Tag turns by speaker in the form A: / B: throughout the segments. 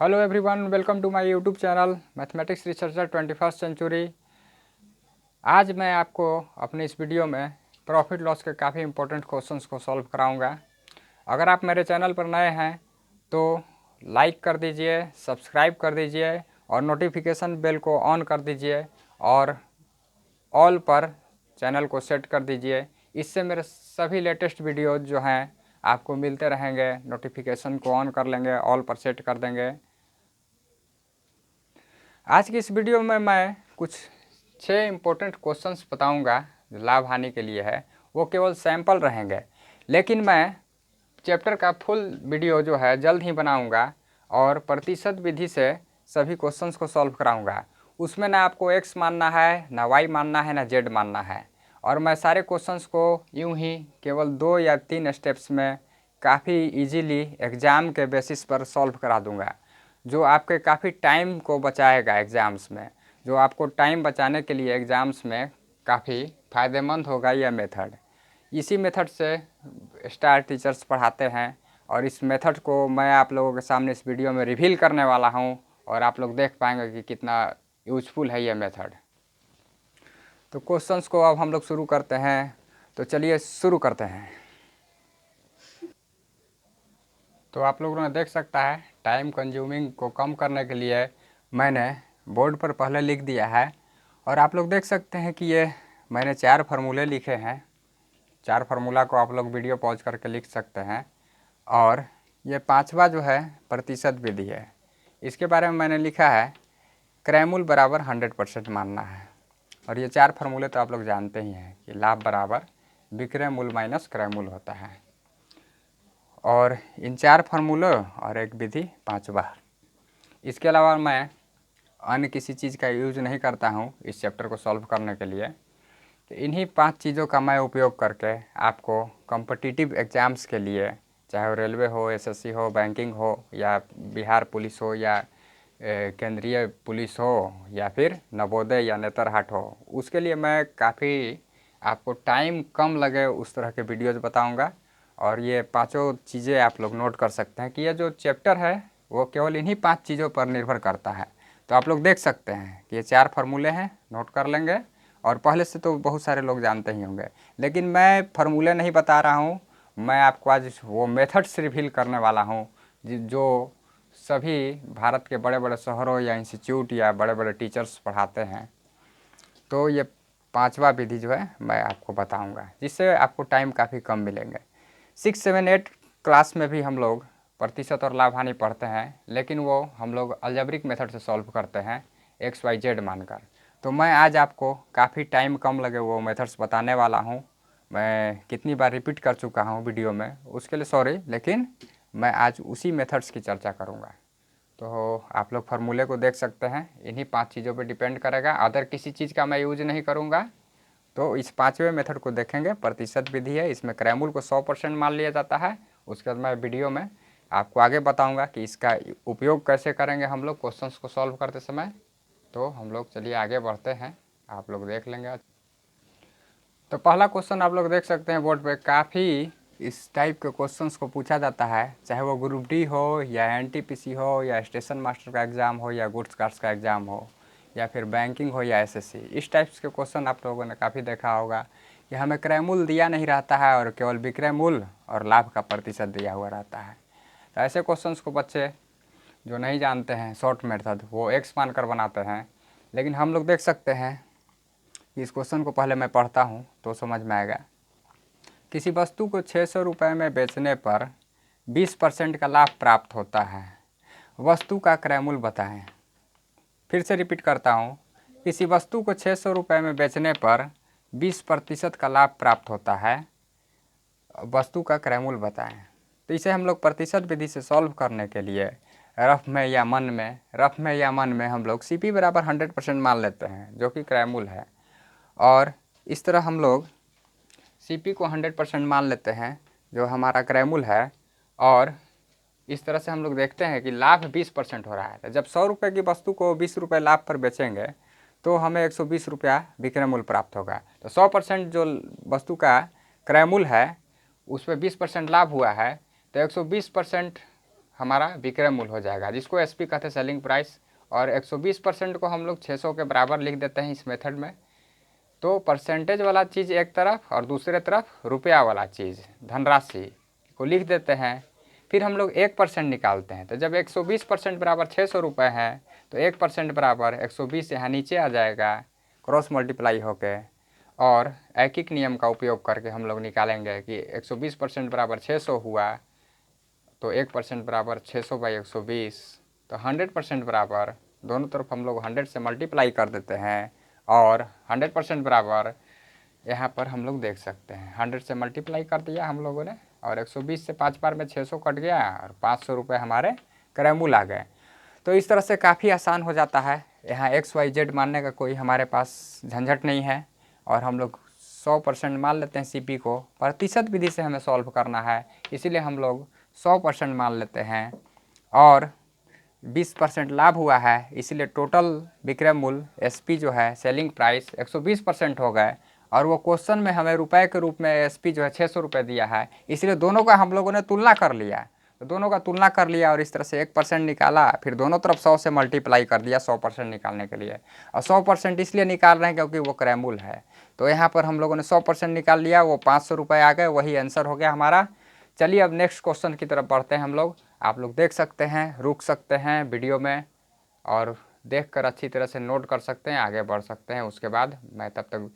A: Hello everyone, welcome to my YouTube channel mathematics researcher 21st century. आज मैं आपको अपने इस वीडियो में प्रॉफिट लॉस के काफ़ी इंपॉर्टेंट क्वेश्चंस को सॉल्व कराऊंगा। अगर आप मेरे चैनल पर नए हैं तो लाइक कर दीजिए, सब्सक्राइब कर दीजिए और नोटिफिकेशन बेल को ऑन कर दीजिए और ऑल पर चैनल को सेट कर दीजिए। इससे मेरे सभी लेटेस्ट वीडियो जो हैं आपको मिलते रहेंगे। नोटिफिकेशन को ऑन कर लेंगे, ऑल पर सेट कर देंगे। आज की इस वीडियो में मैं कुछ 6 इम्पोर्टेंट क्वेश्चंस बताऊंगा जो लाभ हानि के लिए है। वो केवल सैंपल रहेंगे, लेकिन मैं चैप्टर का फुल वीडियो जो है जल्द ही बनाऊंगा और प्रतिशत विधि से सभी क्वेश्चंस को सॉल्व कराऊंगा। उसमें ना आपको x मानना है, ना y मानना है, ना z मानना है। और मैं सारे क्वेश्चंस को यूं ही केवल 2 या 3 स्टेप्स में काफ़ी इजीली एग्ज़ाम के बेसिस पर सॉल्व करा दूंगा, जो आपके काफ़ी टाइम को बचाएगा एग्ज़ाम्स में। जो आपको टाइम बचाने के लिए एग्ज़ाम्स में काफ़ी फ़ायदेमंद होगा यह मेथड। इसी मेथड से स्टार टीचर्स पढ़ाते हैं और इस मेथड को मैं आप लोगों के सामने इस वीडियो में रिवील करने वाला हूं और आप लोग देख पाएंगे कि कितना यूजफुल है यह मेथड। तो क्वेश्चंस को अब हम लोग शुरू करते हैं। तो चलिए शुरू करते हैं। तो आप लोगों ने देख सकता है टाइम कंज्यूमिंग को कम करने के लिए मैंने बोर्ड पर पहले लिख दिया है। और आप लोग देख सकते हैं कि ये मैंने 4 फार्मूले लिखे हैं। 4 फार्मूला को आप लोग वीडियो पॉज करके लिख सकते हैं। और ये 5वां जो है प्रतिशत विधि है। इसके बारे में मैंने लिखा है क्रैमूल बराबर 100% मानना है। और ये 4 फार्मूले तो आप लोग जानते ही हैं कि लाभ बराबर विक्रय मूल माइनस क्रैमूल होता है। और इन 4 फार्मूलों और एक विधि 5वां। इसके अलावा मैं अन्य किसी चीज़ का यूज नहीं करता हूँ इस चैप्टर को सॉल्व करने के लिए। तो इन्हीं 5 चीज़ों का मैं उपयोग करके आपको कॉम्पिटिटिव एग्ज़ाम्स के लिए, चाहे वो रेलवे हो, एसएससी हो, बैंकिंग हो, या बिहार पुलिस हो, या केंद्रीय पुलिस हो, या फिर नवोदय या नेतरहाट हो, उसके लिए मैं काफ़ी आपको टाइम कम लगे उस तरह के वीडियोज़ बताऊँगा। और ये 5 चीज़ें आप लोग नोट कर सकते हैं कि ये जो चैप्टर है वो केवल इन्हीं 5 चीज़ों पर निर्भर करता है। तो आप लोग देख सकते हैं कि ये 4 फार्मूले हैं, नोट कर लेंगे। और पहले से तो बहुत सारे लोग जानते ही होंगे, लेकिन मैं फार्मूले नहीं बता रहा हूँ। मैं आपको आज वो मेथड्स रिवील करने वाला हूँ जो सभी भारत के बड़े बड़े शहरों या इंस्टीट्यूट या बड़े बड़े टीचर्स पढ़ाते हैं। तो ये 5वां विधि जो है मैं आपको बताऊंगा, जिससे आपको टाइम काफ़ी कम मिलेंगे। 6, 7, 8 क्लास में भी हम लोग प्रतिशत और लाभ हानि पढ़ते हैं, लेकिन वो हम लोग अलजेब्रिक मेथड से सॉल्व करते हैं XYZ मानकर। तो मैं आज आपको काफ़ी टाइम कम लगे वो मेथड्स बताने वाला हूँ। मैं कितनी बार रिपीट कर चुका हूँ वीडियो में, उसके लिए सॉरी, लेकिन मैं आज उसी मेथड्स की चर्चा करूँगा। तो आप लोग फार्मूले को देख सकते हैं, इन्हीं 5 चीज़ों पे डिपेंड करेगा। अदर किसी चीज़ का मैं यूज नहीं करूँगा। तो इस 5वें मेथड को देखेंगे, प्रतिशत विधि है। इसमें क्रैमूल को 100% मान लिया जाता है। उसके बाद मैं वीडियो में आपको आगे बताऊंगा कि इसका उपयोग कैसे करेंगे हम लोग क्वेश्चंस को सॉल्व करते समय। तो हम लोग चलिए आगे बढ़ते हैं, आप लोग देख लेंगे। तो पहला क्वेश्चन आप लोग देख सकते हैं बोर्ड पे। काफ़ी इस टाइप के क्वेश्चंस को पूछा जाता है, चाहे वो ग्रुप डी हो या एनटीपीसी हो या स्टेशन मास्टर का एग्ज़ाम हो या गुड्स कार्ड्स का एग्ज़ाम हो या फिर बैंकिंग हो या एसएससी। इस टाइप्स के क्वेश्चन आप लोगों ने काफ़ी देखा होगा कि हमें क्रय मूल्य दिया नहीं रहता है और केवल विक्रय मूल्य और लाभ का प्रतिशत दिया हुआ रहता है। तो ऐसे क्वेश्चंस को बच्चे जो नहीं जानते हैं शॉर्ट मेथड, वो एक्स मान कर बनाते हैं। लेकिन हम लोग देख सकते हैं कि इस क्वेश्चन को पहले मैं पढ़ता हूँ तो समझ में आएगा। किसी वस्तु को 600 रुपये में बेचने पर 20% का लाभ प्राप्त होता है। वस्तु का क्रय मूल्य बताएं। फिर से रिपीट करता हूँ, किसी वस्तु को 600 रुपये में बेचने पर 20% का लाभ प्राप्त होता है। वस्तु का क्रय मूल्य बताएं। तो इसे हम लोग प्रतिशत विधि से सॉल्व करने के लिए रफ में या मन में हम लोग CP बराबर 100% मान लेते हैं, जो कि क्रय मूल्य है। और इस तरह हम लोग CP को 100% मान लेते हैं, जो हमारा क्रय मूल्य है। और इस तरह से हम लोग देखते हैं कि लाभ 20% हो रहा है। तो जब 100 रुपये की वस्तु को 20 रुपये लाभ पर बेचेंगे तो हमें 120 रुपया विक्रय मूल्य प्राप्त होगा। तो 100% जो वस्तु का क्रय मूल्य है उस पर 20% लाभ हुआ है, तो 120% हमारा विक्रय मूल्य हो जाएगा, जिसको एसपी कहते हैं, सेलिंग प्राइस। और 120% को हम लोग 600 के बराबर लिख देते हैं इस मेथड में। तो परसेंटेज वाला चीज़ एक तरफ और दूसरे तरफ रुपया वाला चीज़, धनराशि को लिख देते हैं। फिर हम लोग 1% निकालते हैं। तो जब 120% बराबर 600 रुपये है, तो 1% बराबर 120 यहाँ नीचे आ जाएगा क्रॉस मल्टीप्लाई होके। और ऐकिक नियम का उपयोग करके हम लोग निकालेंगे कि 120% बराबर 600 हुआ, तो 1% बराबर 600 बाई 120। तो 100% बराबर दोनों तरफ हम लोग 100 से मल्टीप्लाई कर देते हैं। और 100% बराबर यहाँ पर हम लोग देख सकते हैं 100 से मल्टीप्लाई कर दिया हम लोगों ने, और 120 से 5 बार में 600 कट गया और 500 रुपये हमारे क्रय मूल्य आ गए। तो इस तरह से काफ़ी आसान हो जाता है। यहाँ XYZ मानने का कोई हमारे पास झंझट नहीं है। और हम लोग 100% मान लेते हैं CP को। प्रतिशत विधि से हमें सॉल्व करना है, इसीलिए हम लोग 100% मान लेते हैं। और 20% लाभ हुआ है, इसीलिए टोटल विक्रय मूल्य SP जो है, सेलिंग प्राइस, 120% हो गए। और वो क्वेश्चन में हमें रुपए के रूप में SP जो है 600 रुपये दिया है, इसलिए दोनों का हम लोगों ने तुलना कर लिया। तो दोनों का तुलना कर लिया और इस तरह से 1% निकाला, फिर दोनों तरफ 100 से मल्टीप्लाई कर दिया 100% निकालने के लिए। और 100% इसलिए निकाल रहे हैं क्योंकि वो क्रय मूल्य है। तो यहाँ पर हम लोगों ने 100% निकाल लिया, वो 500 रुपये आ गए, वही आंसर हो गया हमारा। चलिए अब नेक्स्ट क्वेश्चन की तरफ बढ़ते हैं हम लोग। आप लोग देख सकते हैं, रुक सकते हैं वीडियो में और देखकर अच्छी तरह से नोट कर सकते हैं, आगे बढ़ सकते हैं। उसके बाद मैं तब तक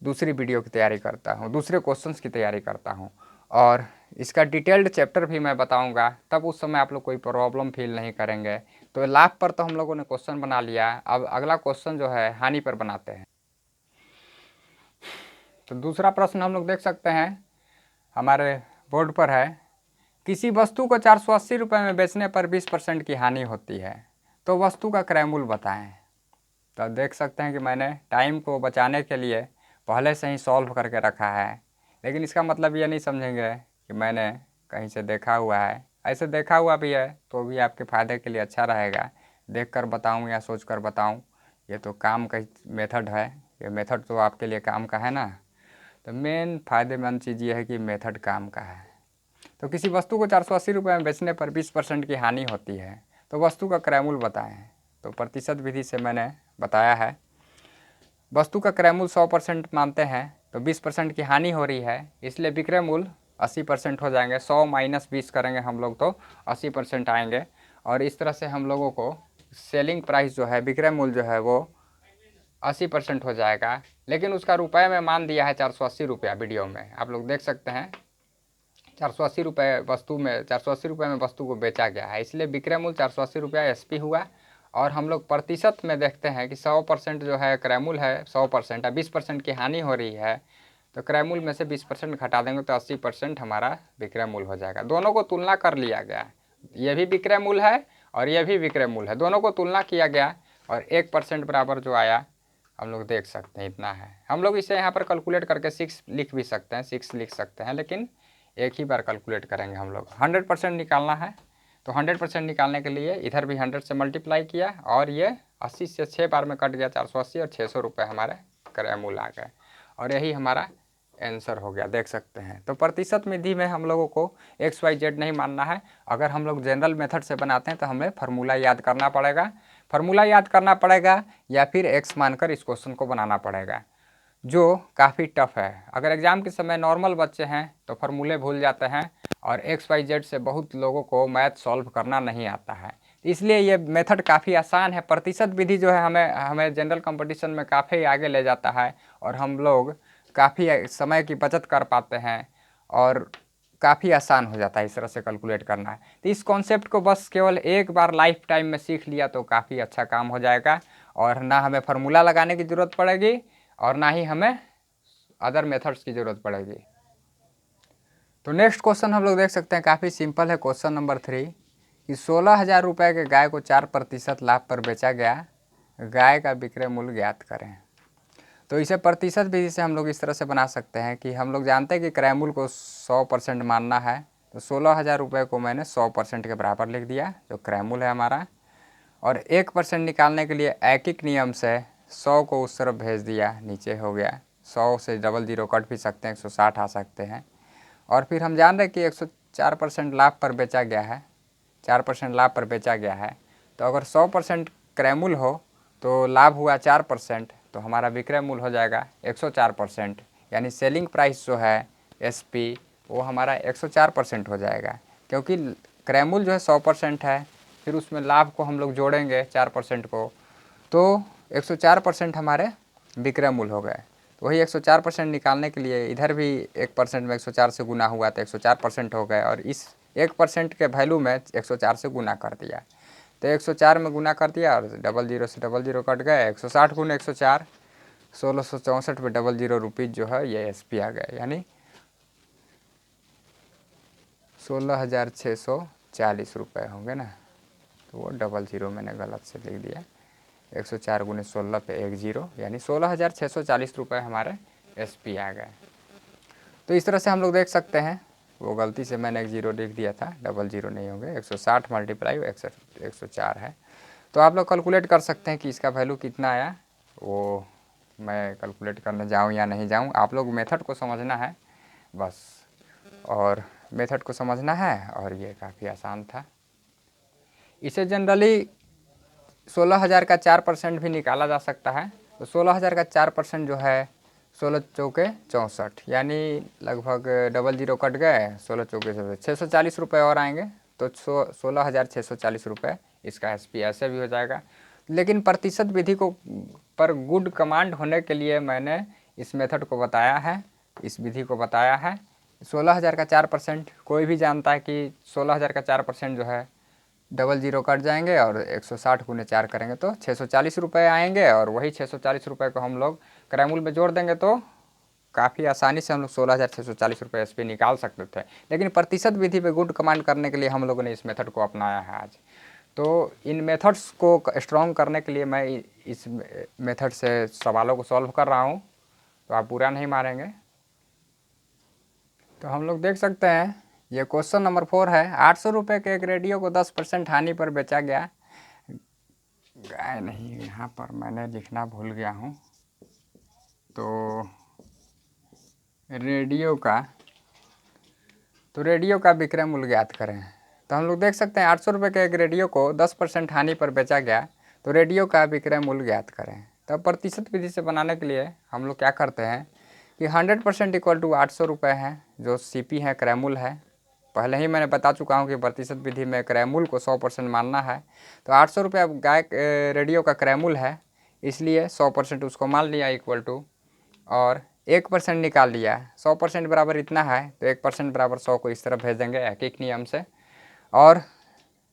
A: दूसरी वीडियो की तैयारी करता हूँ, दूसरे क्वेश्चंस की तैयारी करता हूँ, और इसका डिटेल्ड चैप्टर भी मैं बताऊँगा। तब उस समय आप लोग कोई प्रॉब्लम फील नहीं करेंगे। तो लाभ पर तो हम लोगों ने क्वेश्चन बना लिया। अब अगला क्वेश्चन जो है हानि पर बनाते हैं। तो दूसरा प्रश्न हम लोग देख सकते हैं हमारे बोर्ड पर है, किसी वस्तु को 480 रुपये में बेचने पर 20% की हानि होती है, तो वस्तु का क्रय मूल्य बताएं। तो देख सकते हैं कि मैंने टाइम को बचाने के लिए पहले से ही सॉल्व करके रखा है, लेकिन इसका मतलब ये नहीं समझेंगे कि मैंने कहीं से देखा हुआ है। ऐसे देखा हुआ भी है तो भी आपके फ़ायदे के लिए अच्छा रहेगा। देख कर बताऊँ या सोच कर बताऊँ, ये तो काम का मेथड है। ये मेथड तो आपके लिए काम का है ना। तो मेन फ़ायदेमंद चीज़ ये है कि मेथड काम का है। तो किसी वस्तु को 480 रुपये में बेचने पर 20% की हानि होती है, तो वस्तु का क्रय मूल्य बताएं। तो प्रतिशत विधि से मैंने बताया है। वस्तु का क्रय मूल्य 100% मानते हैं, तो 20% की हानि हो रही है, इसलिए विक्रय मूल्य 80% हो जाएंगे। 100 माइनस 20 करेंगे हम लोग तो 80% आएंगे। और इस तरह से हम लोगों को सेलिंग प्राइस जो है, विक्रय मूल्य जो है, वो 80% हो जाएगा। लेकिन उसका रुपये में मान दिया है 480 रुपया। वीडियो में आप लोग देख सकते हैं 480 रुपये वस्तु में, 480 रुपये में वस्तु को बेचा गया है, इसलिए विक्रय मूल्य 480 रुपया SP हुआ। और हम लोग प्रतिशत में देखते हैं कि 100% जो है क्रय मूल्य है 100%, 20% की हानि हो रही है, तो क्रय मूल्य में से 20% घटा देंगे तो 80% हमारा विक्रय मूल्य हो जाएगा। दोनों को तुलना कर लिया गया, ये भी विक्रय मूल्य है और ये भी विक्रय मूल्य है, दोनों को तुलना किया गया और 1% बराबर जो आया हम लोग देख सकते हैं इतना है। हम लोग इसे यहाँ पर कैलकुलेट करके 6 लिख भी सकते हैं, 6 लिख सकते हैं, लेकिन एक ही बार कैलकुलेट करेंगे हम लोग। 100% निकालना है, तो 100% निकालने के लिए इधर भी 100 से मल्टीप्लाई किया और ये 80 से 6 बार में कट गया 480, और 600 रुपये हमारे क्रय मूल्य आ गए। और यही हमारा आंसर हो गया, देख सकते हैं। तो प्रतिशत विधि में हम लोगों को XYZ नहीं मानना है। अगर हम लोग जनरल मेथड से बनाते हैं तो हमें फार्मूला याद करना पड़ेगा, फार्मूला याद करना पड़ेगा, या फिर X मानकर इस क्वेश्चन को बनाना पड़ेगा, जो काफ़ी टफ है। अगर एग्ज़ाम के समय नॉर्मल बच्चे हैं तो फार्मूले भूल जाते हैं, और XYZ से बहुत लोगों को मैथ सॉल्व करना नहीं आता है। इसलिए ये मेथड काफ़ी आसान है। प्रतिशत विधि जो है हमें जनरल कंपटीशन में काफ़ी आगे ले जाता है, और हम लोग काफ़ी समय की बचत कर पाते हैं, और काफ़ी आसान हो जाता है इस तरह से कैलकुलेट करना है। तो इस कॉन्सेप्ट को बस केवल एक बार लाइफ टाइम में सीख लिया तो काफ़ी अच्छा काम हो जाएगा, और ना हमें फार्मूला लगाने की ज़रूरत पड़ेगी और ना ही हमें अदर मेथड्स की ज़रूरत पड़ेगी। तो नेक्स्ट क्वेश्चन हम लोग देख सकते हैं, काफ़ी सिंपल है। क्वेश्चन नंबर 3 कि 16,000 रुपये के गाय को 4% लाभ पर बेचा गया, गाय का विक्रय मूल्य ज्ञात करें। तो इसे प्रतिशत विधि से हम लोग इस तरह से बना सकते हैं कि हम लोग जानते हैं कि क्रय मूल्य को 100% मानना है, तो 16,000 रुपये को मैंने 100% के बराबर लिख दिया, जो क्रय मूल्य है हमारा। और 1% निकालने के लिए ऐकिक नियम से 100 को उस तरफ भेज दिया, नीचे हो गया। 100 से डबल ज़ीरो कट भी सकते हैं, 160 आ सकते हैं। और फिर हम जान रहे हैं कि 104% लाभ पर बेचा गया है, 4% लाभ पर बेचा गया है। तो अगर 100% क्रय मूल्य हो तो लाभ हुआ 4%, तो हमारा विक्रय मूल्य हो जाएगा 104%, यानी सेलिंग प्राइस जो है SP वो हमारा 104% हो जाएगा, क्योंकि क्रय मूल्य जो है 100% है, फिर उसमें लाभ को हम लोग जोड़ेंगे 4% को, तो 104% हमारे विक्रय मूल्य हो गए। तो वही 104% निकालने के लिए इधर भी 1% में 104 से गुना हुआ तो 104% हो गए, और इस 1% के वैल्यू में 104 से गुना कर दिया, तो 104 में गुना कर दिया और 00 से 00 कट गए, 160 गुना 104, 1664 पे 00 रुपीज़ जो है ये SP आ गया, यानी 16,640 रुपये होंगे ना। तो वो 00 मैंने गलत से लिख दिया, 104 गुने 16 पे 10, यानी 16,640 रुपये हमारे SP आ गए। तो इस तरह से हम लोग देख सकते हैं, वो गलती से मैंने 10 लिख दिया था, 00 नहीं होंगे, 160 मल्टीप्लाई 104 है। तो आप लोग कैलकुलेट कर सकते हैं कि इसका वैल्यू कितना आया। वो मैं कैलकुलेट करने जाऊँ या नहीं जाऊँ, आप लोग मेथड को समझना है बस, और मेथड को समझना है, और ये काफ़ी आसान था। इसे जनरली 16,000 का 4% भी निकाला जा सकता है। तो 16,000 का 4% जो है 16 चौके 64, यानी लगभग 00 कट गए, 16 चौके से 640 रुपये और आएंगे, तो 16,640 रुपये इसका SP ऐसे भी हो जाएगा। लेकिन प्रतिशत विधि को पर गुड कमांड होने के लिए मैंने इस मेथड को बताया है, इस विधि को बताया है। 16,000 का 4%, कोई भी जानता है कि 16,000 का 4% जो है 00 कट जाएंगे और 160 गुने 4 करेंगे तो 640 रुपये आएंगे, और वही 640 रुपये को हम लोग क्रय मूल्य में जोड़ देंगे तो काफ़ी आसानी से हम लोग 16,640 रुपये SP निकाल सकते थे। लेकिन प्रतिशत विधि पे गुड कमांड करने के लिए हम लोगों ने इस मेथड को अपनाया है आज। तो इन मेथड्स को स्ट्रॉन्ग करने के लिए मैं इस मेथड से सवालों को सॉल्व कर रहा हूँ, तो आप बुरा नहीं मानेंगे। तो हम लोग देख सकते हैं, ये क्वेश्चन नंबर 4 है। 800 रुपये के एक रेडियो को 10% हानि पर बेचा गया। गाय नहीं, यहाँ पर मैंने लिखना भूल गया हूँ। तो रेडियो का विक्रय मूल्य ज्ञात करें। तो हम लोग देख सकते हैं 800 रुपये के एक रेडियो को 10% हानि पर बेचा गया, तो रेडियो का विक्रय मूल्य ज्ञात करें। तब प्रतिशत विधि से बनाने के लिए हम लोग क्या करते हैं कि 100% इक्वल टू 800 रुपये है, जो CP है, क्रय मूल्य है। पहले ही मैंने बता चुका हूँ कि प्रतिशत विधि में क्रय मूल्य को 100% मानना है। तो 800 रुपये गाय रेडियो का क्रय मूल्य है, इसलिए 100% उसको मान लिया इक्वल टू, और 1% निकाल लिया। 100% बराबर इतना है, तो 1% बराबर 100 को इस तरफ भेज देंगे एक नियम से। और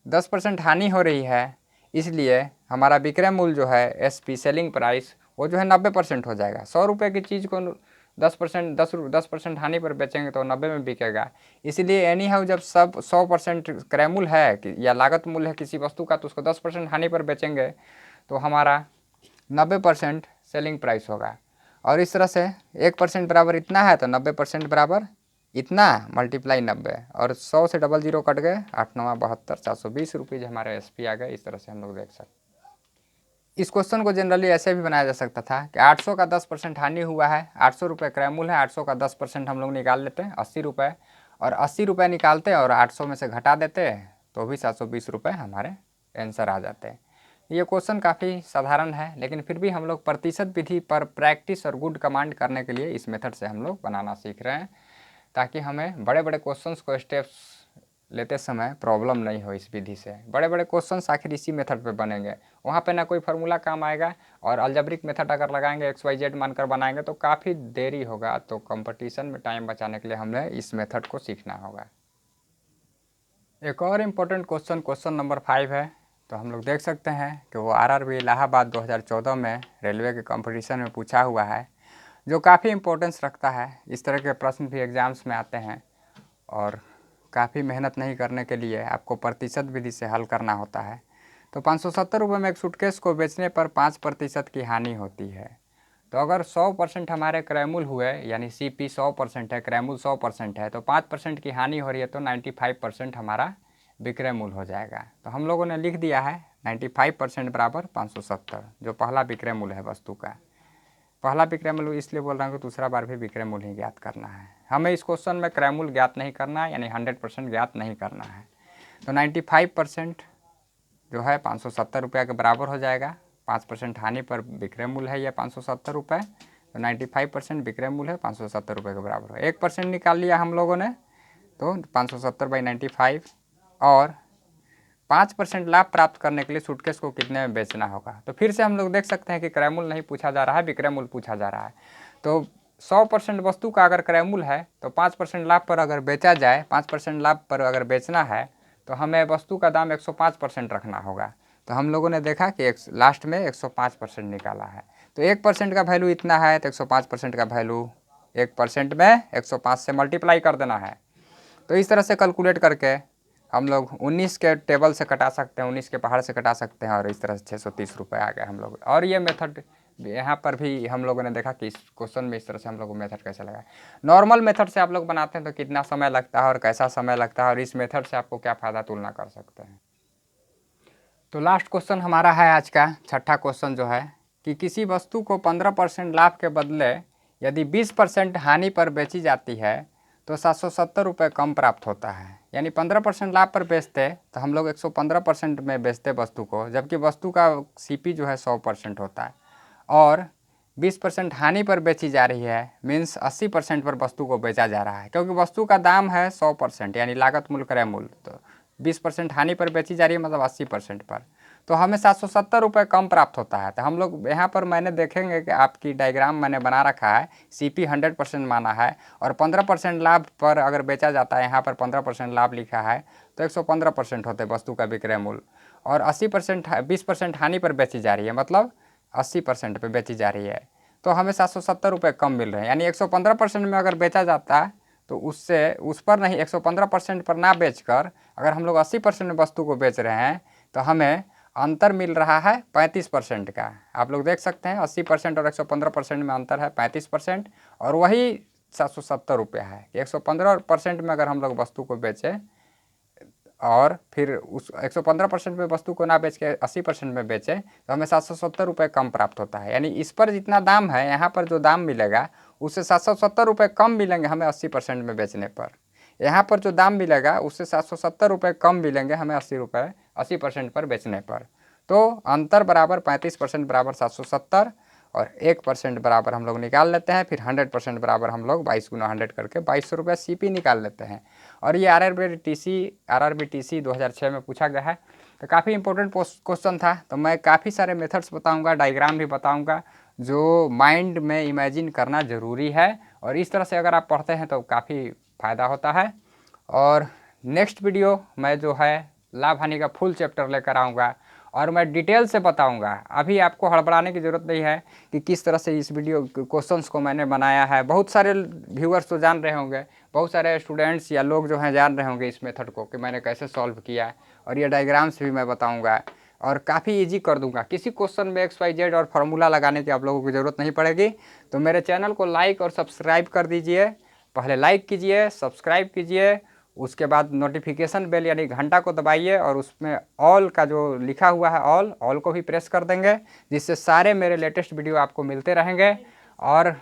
A: 10% हानि हो रही है, इसलिए हमारा विक्रय मूल्य जो है SP सेलिंग प्राइस वो जो है 90% हो जाएगा। 100 रुपये की चीज़ को 10% हानि पर बेचेंगे तो 90 में बिकेगा। इसीलिए एनी हाउ जब सब 100% क्रय मूल्य है या लागत मूल्य है किसी वस्तु का, तो उसको 10% हानि पर बेचेंगे तो हमारा 90% सेलिंग प्राइस होगा। और इस तरह से 1% बराबर इतना है, तो 90% बराबर इतना मल्टीप्लाई 90, और 100 से 00 कट गए, 8 9 72, 420 रुपीज़ हमारे SP आ गए। इस तरह से हम लोग देख सकते हैं। इस क्वेश्चन को जनरली ऐसे भी बनाया जा सकता था कि 800 का 10% हानि हुआ है, 800 रुपये क्रय मूल्य है, 800 का 10% हम लोग निकाल लेते हैं 80 रुपये, और 80 रुपये निकालते और 800 में से घटा देते तो भी 720 रुपये हमारे आंसर आ जाते हैं। ये क्वेश्चन काफ़ी साधारण है, लेकिन फिर भी हम लोग प्रतिशत विधि पर प्रैक्टिस और गुड कमांड करने के लिए इस मेथड से हम लोग बनाना सीख रहे हैं, ताकि हमें बड़े बड़े क्वेश्चंस को स्टेप्स लेते समय प्रॉब्लम नहीं हो। इस विधि से बड़े बड़े क्वेश्चंस आखिर इसी मेथड पे बनेंगे, वहाँ पे ना कोई फार्मूला काम आएगा, और अलजेब्रिक मेथड अगर लगाएंगे XYZ मानकर बनाएंगे तो काफ़ी देरी होगा। तो कंपटीशन में टाइम बचाने के लिए हमें इस मेथड को सीखना होगा। एक और इम्पोर्टेंट क्वेश्चन नंबर 5 है। तो हम लोग देख सकते हैं कि वो RRB इलाहाबाद 2014 में रेलवे के कंपटीशन में पूछा हुआ है, जो काफ़ी इम्पोर्टेंस रखता है। इस तरह के प्रश्न भी एग्ज़ाम्स में आते हैं, और काफ़ी मेहनत नहीं करने के लिए आपको प्रतिशत विधि से हल करना होता है। तो 570 रुपये में एक सूटकेस को बेचने पर 5% की हानि होती है। तो अगर 100% हमारे क्रय मूल्य हुए, यानी CP 100% है, क्रय मूल्य 100% है, तो 5% की हानि हो रही है, तो 95% हमारा विक्रय मूल्य हो जाएगा। तो हम लोगों ने लिख दिया है 95% बराबर 570, जो पहला विक्रय मूल्य है वस्तु का। पहला विक्रय मूल्य इसलिए बोल रहा हूँ कि दूसरा बार भी विक्रय मूल्य ही ज्ञात करना है हमें। इस क्वेश्चन में क्रय मूल्य ज्ञात नहीं करना है, यानी 100% ज्ञात नहीं करना है। तो 95% जो है 570 रुपये के बराबर हो जाएगा। 5% हानि पर विक्रय मूल्य है यह 570 रुपये, तो 95% विक्रय मूल्य है 570 रुपये के बराबर है। 1% निकाल लिया हम लोगों ने, तो 570/95। और 5% लाभ प्राप्त करने के लिए सूटकेस को कितने में बेचना होगा। तो फिर से हम लोग देख सकते हैं कि क्रय मूल्य नहीं पूछा जा रहा है, विक्रय मूल्य पूछा जा रहा है। तो 100% वस्तु का अगर क्रय मूल्य है तो 5% लाभ पर अगर बेचा जाए, 5% लाभ पर अगर बेचना है तो हमें वस्तु का दाम 105% रखना होगा। तो हम लोगों ने देखा कि लास्ट में 105% निकाला है। तो 1% का वैल्यू इतना है, तो 105% का वैल्यू 1% में 105 से मल्टीप्लाई कर देना है। तो इस तरह से कैलकुलेट करके हम लोग 19 के टेबल से कटा सकते हैं, 19 के पहाड़ से कटा सकते हैं, और इस तरह से 630 रुपये आ गए हम लोग। और ये मेथड यहाँ पर भी हम लोगों ने देखा कि इस क्वेश्चन में इस तरह से हम लोग को मेथड कैसे लगा। नॉर्मल मेथड से आप लोग बनाते हैं तो कितना समय लगता है और कैसा समय लगता है, और इस मेथड से आपको क्या फ़ायदा तुलना कर सकते हैं। तो लास्ट क्वेश्चन हमारा है आज का, छठा क्वेश्चन जो है कि किसी वस्तु को 15% लाभ के बदले यदि 20% हानि पर बेची जाती है तो 770 रुपये कम प्राप्त होता है। यानी 15% लाभ पर बेचते तो हम लोग 115% में बेचते वस्तु को, जबकि वस्तु का सीपी जो है 100% होता है। और 20% हानि पर बेची जा रही है, मीन्स 80% पर वस्तु को बेचा जा रहा है, क्योंकि वस्तु का दाम है 100% यानी लागत मूल्य क्रय मूल्य। तो 20% हानि पर बेची जा रही है मतलब 80% पर, तो हमें 770 रुपये कम प्राप्त होता है। तो हम लोग यहाँ पर मैंने देखेंगे कि आपकी डायग्राम मैंने बना रखा है, सीपी 100% माना है, और 15% लाभ पर अगर बेचा जाता है, यहाँ पर 15% लाभ लिखा है, तो 115% होते वस्तु का विक्रय मूल्य। और 80% 20% हानि पर बेची जा रही है, मतलब 80% पे बेची जा रही है, तो हमें 770 रुपये कम मिल रहे हैं। यानी 115% में अगर बेचा जाता है तो उससे उस पर नहीं, 115% पर ना बेचकर अगर हम लोग 80% में वस्तु को बेच रहे हैं तो हमें अंतर मिल रहा है 35% का। आप लोग देख सकते हैं 80% और 115% में अंतर है 35%, और वही 770 रुपये है। 115% में अगर हम लोग वस्तु को बेचें और फिर उस 115% में वस्तु को ना बेच के 80% में बेचें तो हमें 770 रुपये कम प्राप्त होता है। यानी इस पर जितना दाम है, यहाँ पर जो दाम मिलेगा उससे 770 रुपये कम मिलेंगे हमें 80% में बेचने पर। यहाँ पर जो दाम मिलेगा उससे 770 रुपये कम मिलेंगे हमें 80% पर बेचने पर। तो अंतर बराबर 35% बराबर 770, और 1% बराबर हम लोग निकाल लेते हैं। फिर 100% बराबर हम लोग 22 गुना 100 करके 2200 रुपये सीपी निकाल लेते हैं। और ये आरआरबी 2006 में पूछा गया है, तो काफ़ी इंपॉर्टेंट क्वेश्चन था। तो मैं काफ़ी सारे मेथड्स बताऊंगा, डायग्राम भी बताऊंगा, जो माइंड में इमेजिन करना ज़रूरी है, और इस तरह से अगर आप पढ़ते हैं तो काफ़ी फ़ायदा होता है। और नेक्स्ट वीडियो मैं जो है लाभ हानि का फुल चैप्टर लेकर आऊँगा, और मैं डिटेल से बताऊंगा। अभी आपको हड़बड़ाने की ज़रूरत नहीं है कि किस तरह से इस वीडियो क्वेश्चंस को मैंने बनाया है। बहुत सारे व्यूअर्स तो जान रहे होंगे, बहुत सारे स्टूडेंट्स या लोग जो हैं जान रहे होंगे इस मेथड को कि मैंने कैसे सॉल्व किया, और ये डायग्राम्स भी मैं बताऊँगा और काफ़ी ईजी कर दूंगा। किसी क्वेश्चन में XYZ और फार्मूला लगाने की आप लोगों को ज़रूरत नहीं पड़ेगी। तो मेरे चैनल को लाइक और सब्सक्राइब कर दीजिए। पहले लाइक कीजिए, सब्सक्राइब कीजिए, उसके बाद नोटिफिकेशन बेल यानी घंटा को दबाइए, और उसमें ऑल का जो लिखा हुआ है ऑल को भी प्रेस कर देंगे, जिससे सारे मेरे लेटेस्ट वीडियो आपको मिलते रहेंगे। और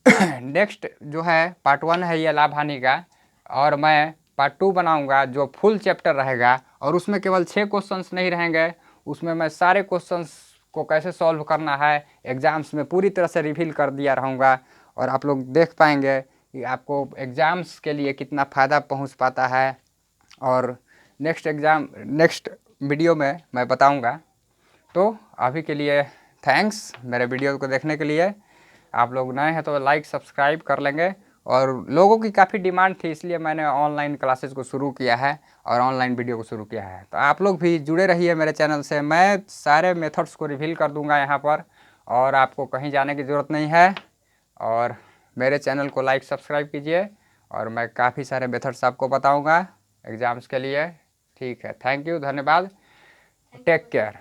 A: नेक्स्ट जो है पार्ट 1 है ये लाभ हानि का, और मैं पार्ट 2 बनाऊंगा जो फुल चैप्टर रहेगा, और उसमें केवल 6 क्वेश्चंस नहीं रहेंगे, उसमें मैं सारे क्वेश्चंस को कैसे सॉल्व करना है एग्ज़ाम्स में पूरी तरह से रिवील कर दिया रहूँगा, और आप लोग देख पाएंगे कि आपको एग्ज़ाम्स के लिए कितना फ़ायदा पहुंच पाता है। और नेक्स्ट वीडियो में मैं बताऊंगा। तो अभी के लिए थैंक्स मेरे वीडियो को देखने के लिए। आप लोग नए हैं तो लाइक सब्सक्राइब कर लेंगे, और लोगों की काफ़ी डिमांड थी इसलिए मैंने ऑनलाइन क्लासेस को शुरू किया है और ऑनलाइन वीडियो को शुरू किया है। तो आप लोग भी जुड़े रहिए मेरे चैनल से, मैं सारे मेथड्स को रिवील कर दूंगा यहाँ पर, और आपको कहीं जाने की ज़रूरत नहीं है। और मेरे चैनल को लाइक सब्सक्राइब कीजिए, और मैं काफ़ी सारे मेथड्स आपको बताऊंगा एग्ज़ाम्स के लिए। ठीक है, थैंक यू, धन्यवाद, टेक केयर।